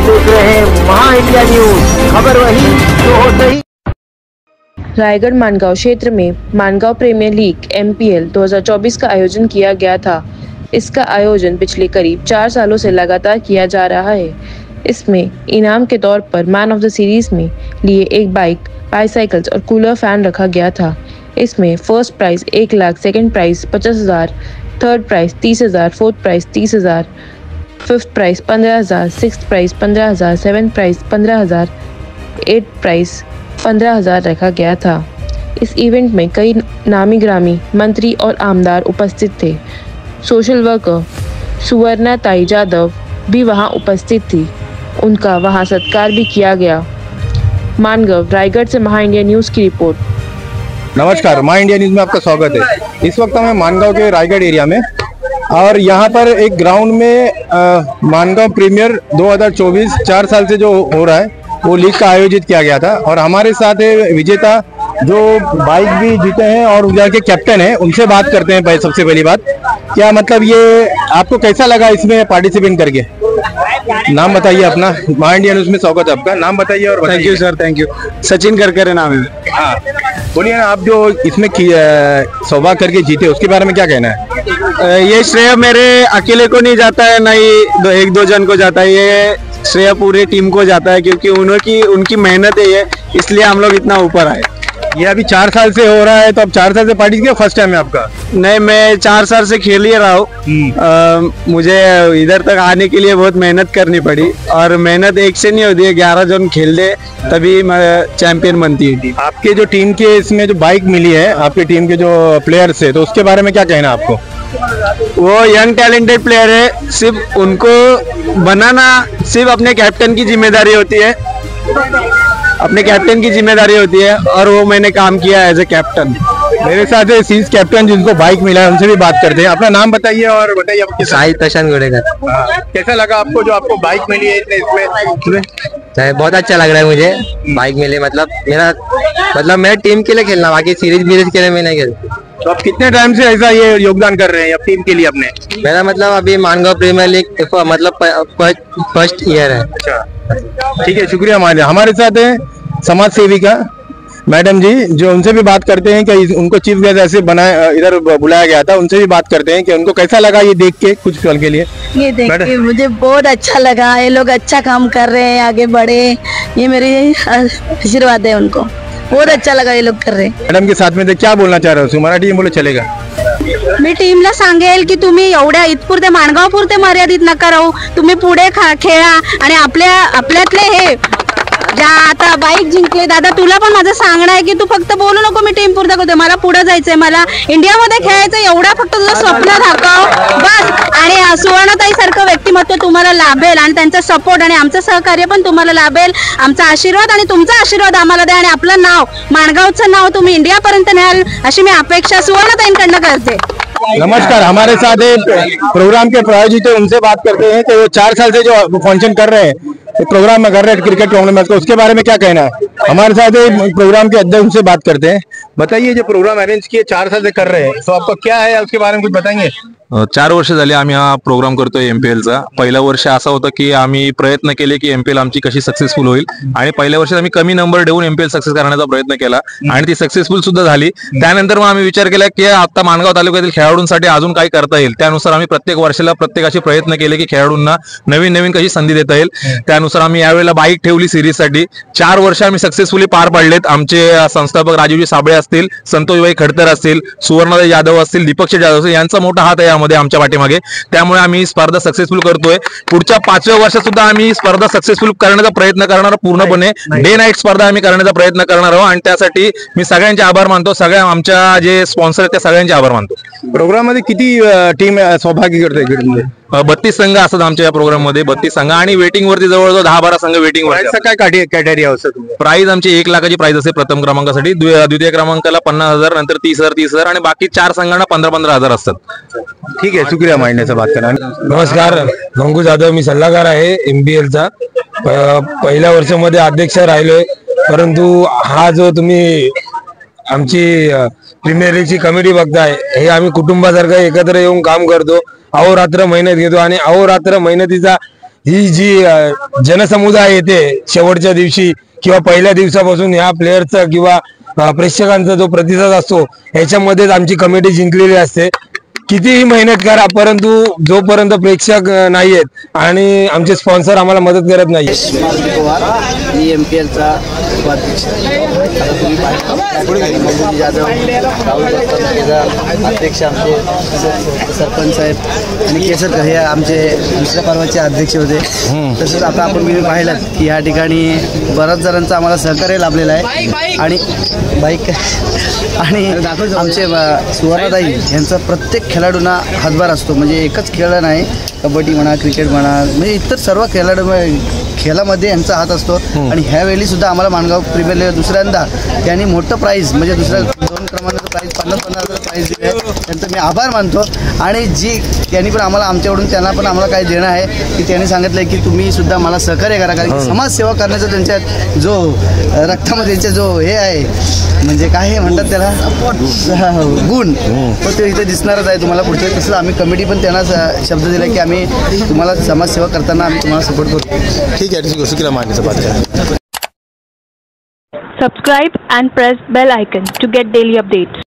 देख रहे हैं महा इंडिया न्यूज, खबर वही जो हो सही। रायगढ़ मानगांव क्षेत्र में मानगांव प्रीमियर लीग MPL 2024 का आयोजन किया गया था। इसका आयोजन पिछले करीब 4 सालों से लगातार किया जा रहा है। इसमें इनाम के तौर पर मैन ऑफ द सीरीज में लिए एक बाइक, बाईसाइकिल्स और कूलर फैन रखा गया था। इसमें first prize 1 lakh, second prize 50,000, third prize 30,000, fourth prize 30,000, fifth prize 15,000, sixth prize 15,000, seventh prize 15,000, eighth prize 15,000 रखा गया था। इस इवेंट में कई नामी ग्रामी मंत्री और आमदार उपस्थित थे। सोशल वर्कर सुवर्णा ताई जाधव भी वहां उपस्थित थी। उनका वहां सत्कार भी किया गया। मानगांव, रायगढ़ से महा इंडिया न्यूज की रिपोर्ट। नमस्कार, महा इंडिया न्यूज में आपका स्वागत है। इस वक्त हमें मानगांव के रायगढ़ एरिया में और यहाँ पर एक ग्राउंड में मानगांव प्रीमियर 2024 4 साल से जो हो रहा है वो लीग का आयोजित किया गया था। और हमारे साथ है विजेता जो बाइक भी जीते हैं और उधर के कैप्टन हैं। उनसे बात करते हैं। भाई, सबसे पहली बात, क्या मतलब ये आपको कैसा लगा इसमें पार्टिसिपेट करके? नाम बताइए अपना। महा इंडिया न्यूज में स्वागत है आपका। नाम बताइए और thank you sir, thank you. Sachin करके नाम है। हाँ, बोलिए ना, आप जो इसमें सौभाग्य करके जीते उसके बारे में क्या कहना है? ये श्रेय मेरे अकेले को नहीं जाता है, ना ही एक दो जन को जाता है। ये श्रेय पूरे टीम को जाता है, क्योंकि उनकी मेहनत है ये, इसलिए हम लोग इतना ऊपर आए। ये अभी 4 साल से हो रहा है, तो अब 4 साल से पार्टी किया, फर्स्ट टाइम है आपका? नहीं, मैं 4 साल से खेल ही रहा हूँ। मुझे इधर तक आने के लिए बहुत मेहनत करनी पड़ी, और मेहनत एक से नहीं होती है, 11 जन खेल दे तभी चैंपियन बनती है टीम। आपके जो टीम के इसमें जो बाइक मिली है आपके टीम के जो प्लेयर्स है, तो उसके बारे में क्या कहना है आपको? वो यंग टैलेंटेड प्लेयर है, सिर्फ उनको बनाना सिर्फ अपने कैप्टन की जिम्मेदारी होती है, अपने कैप्टन की जिम्मेदारी होती है, और वो मैंने काम किया एज ए कैप्टन। मेरे साथ है सीज कैप्टन जिनको बाइक मिला है, उनसे भी बात करते हैं। अपना नाम बताइए और बताइए आपके साहिल तशन गुड़ेकर। कैसा लगा आपको जो आपको बाइक मिली है इसमें? बहुत अच्छा लग रहा है मुझे, बाइक मिली। मतलब मेरा टीम के लिए खेलना, बाकी सीरीज के लिए मैं नहीं खेलता। तो आप कितने टाइम से ऐसा ये योगदान कर रहे हैं टीम के लिए अपने? मेरा मतलब अभी मानगांव प्रीमियर लीग मतलब फर्स्ट ईयर है। अच्छा, ठीक है, शुक्रिया। हमारे साथ है समाज सेविका मैडम जी, जो उनसे भी बात करते हैं कि उनको चीफ गेस्ट ऐसे बनाया, इधर बुलाया गया था। उनसे भी बात करते हैं कि उनको कैसा लगा ये देख के कुछ पल के लिए। ये देख के मुझे बहुत अच्छा लगा। ये लोग अच्छा काम कर रहे हैं, आगे बढ़े, ये मेरी आशीर्वाद है उनको। बहुत अच्छा लगा ये लोग कर रहे हैं। मॅडम के साथ में क्या बोलना चाह रहे हो? मराठी बोलो चलेगा? मी टीमला सांगेल की तुम्ही एवढ्या इथपुरते माणगाव पुरते मर्यादित नका राहू, तुम्ही पुढे खेळा आणि आपल्यातले हे ज्या आता बाईक जिंकले, दादा तुला पण माझं सांगणं आहे की तू फक्त बोलू नको मी टीम पुरता करते, मला पुढे जायचंय, मला इंडियामध्ये खेळायचं, एवढा फक्त तुझं स्वप्न दाखव बस। आणि सुवर्णताई सारखं व्यक्तिमत्व तुम्हाला लाभेल, आणि त्यांचा सपोर्ट आणि आमचं सहकार्य पण तुम्हाला लाभेल। आमचा आशीर्वाद आणि तुमचा आशीर्वाद आम्हाला द्या, आणि आपलं नाव, माणगावचं नाव तुम्ही इंडिया पर्यंत न्याल अशी मी अपेक्षा सुवर्णताईंकडनं करते। नमस्कार, हमारे साथ प्रोग्राम के प्रायोजित है, उनसे बात करते हैं कि वो 4 साल से जो फंक्शन कर रहे हैं, प्रोग्राम में कर रहे हैं क्रिकेट टूर्नामेंट को, उसके बारे में क्या कहना है? हमारे साथ प्रोग्राम के अध्यक्ष उनसे बात करते हैं। बताइए, जो प्रोग्राम अरेंज किए 4 साल से कर रहे हैं, तो आपका क्या है उसके बारे में कुछ बताएंगे? 4 वर्ष झाले आम्ही हा प्रोग्राम करतोय MPLचा। पहिला वर्ष असा होता की आम्ही प्रयत्न केले की MPL आमची कशी सक्सेसफुल होईल, आणि पहिल्या वर्षात आम्ही कमी नंबर देऊन MPL सक्सेस करण्याचा प्रयत्न केला, आणि ती सक्सेसफुल सुद्धा झाली। त्यानंतर मग आम्ही विचार केला की आता मानगाव तालुक्यातील खेळाडूंसाठी अजून काय करता येईल। त्यानुसार आम्ही प्रत्येक वर्षाला प्रत्येकाचे प्रयत्न केले की खेळाडूंना नवीन नवीन कशी संधी देता येईल। त्यानुसार आम्ही यावेळेला बाईक ठेवली सिरीजसाठी। 4 वर्ष आम्ही सक्सेसफुली पार पाडलेत। आमचे संस्थापक राजीवजी साबळे असतील, संतोषभाई खडतर असतील, सुवर्णताई जाधव असतील, दीपकजी जाधव असतील, यांचा मोठा हात आहे यामध्ये आमच्या पाठीमागे। त्यामुळे आम्ही स्पर्धा सक्सेसफुल करतोय। पुढच्या 5व्या वर्षात सुद्धा आम्ही स्पर्धा सक्सेसफुल करण्याचा प्रयत्न करणार, पूर्णपणे डे नाईट स्पर्धा आम्ही करण्याचा प्रयत्न करणार आहोत, आणि त्यासाठी मी सगळ्यांचे आभार मानतो। सगळ्या आमच्या जे स्पॉन्सर आहेत त्या सगळ्यांचे आभार मानतो। प्रोग्राम मध्ये किती टीम सहभागी करते? 32 संघ असतात आमच्या या प्रोग्राम मध्ये, 32 संघ, आणि वेटिंग वरती जवळजवळ 10-12 संघ वेटिंग वर। काय क्रायटेरिया असतं? प्राइस आमची 1 लाखाची प्राइस असते प्रथम क्रमांकासाठी, द्वितीय क्रमांकाला 50,000, नंतर 30,000, आणि बाकी 4 संघांना 15,000 असतात। ठीक आहे, शुक्रिया मांडण्याचा बात करा। नमस्कार, गंगू जाधव, मी सल्लागार आहे MPLचा। पहिल्या वर्षामध्ये अध्यक्ष राहिलोय, परंतु हा जो तुम्ही आमची प्रीमियर लीगची कमिटी बघताय, हे आम्ही कुटुंबासारखं एकत्र येऊन काम करतो, अहोरात्र मेहनत घेतो, आणि अहोरात्र मेहनतीचा ही जी जनसमुदाय येते शेवटच्या दिवशी किंवा पहिल्या दिवसापासून ह्या प्लेयरचा किंवा प्रेक्षकांचा जो प्रतिसाद असतो याच्यामध्येच आमची कमिटी जिंकलेली असते. कितीही मेहनत करा परंतु जोपर्यंत प्रेक्षक नाहीयेत आणि आमचे स्पॉन्सर आम्हाला मदत करत नाही. एमपीएलचा उपाध्यक्ष अध्यक्ष आमचे सरपंच साहेब आणि केसरकर हे आमचे दुसऱ्या पर्वाचे अध्यक्ष होते. तसंच आता आपण मी पाहिलं की या ठिकाणी बऱ्याच जणांचं आम्हाला सहकार्य लाभलेलं आहे आणि बाईक आणि आमचे सुवर्णाताई यांचा प्रत्येक खेळाडूंना हातभार असतो. म्हणजे एकच खेळ नाही, कबड्डी म्हणा, क्रिकेट म्हणा, म्हणजे इतर सर्व खेळामध्ये यांचा हात असतो. आणि ह्यावेळी सुद्धा आम्हाला माणगाव प्रीमियर लीग दुसऱ्यांदा त्यांनी मोठं प्राईज म्हणजे दुसऱ्या 2 क्रमांकाचं प्राईज 50,000 प्राईज दिले. त्यांचा मी आभार मानतो. आणि जी त्यांनी पण आम्हाला आमच्याकडून त्यांना पण आम्हाला काही देणं आहे की त्यांनी सांगितलं की तुम्ही सुद्धा मला सहकार्य करा, कारण की समाजसेवा करण्याचा त्यांच्यात जो रक्तामध्ये त्यांचा जो हे आहे म्हणजे काय हे म्हणतात त्याला गुण, तो ते इथे दिसणारच आहे तुम्हाला पुढचे. तसंच आम्ही कमिटी पण त्यांना शब्द दिला की आम्ही तुम्हाला समाजसेवा करताना आम्ही तुम्हाला सपोर्ट करू. ठीक है, शुक्रिया माननीय सभापती. Subscribe and press bell icon to get daily updates.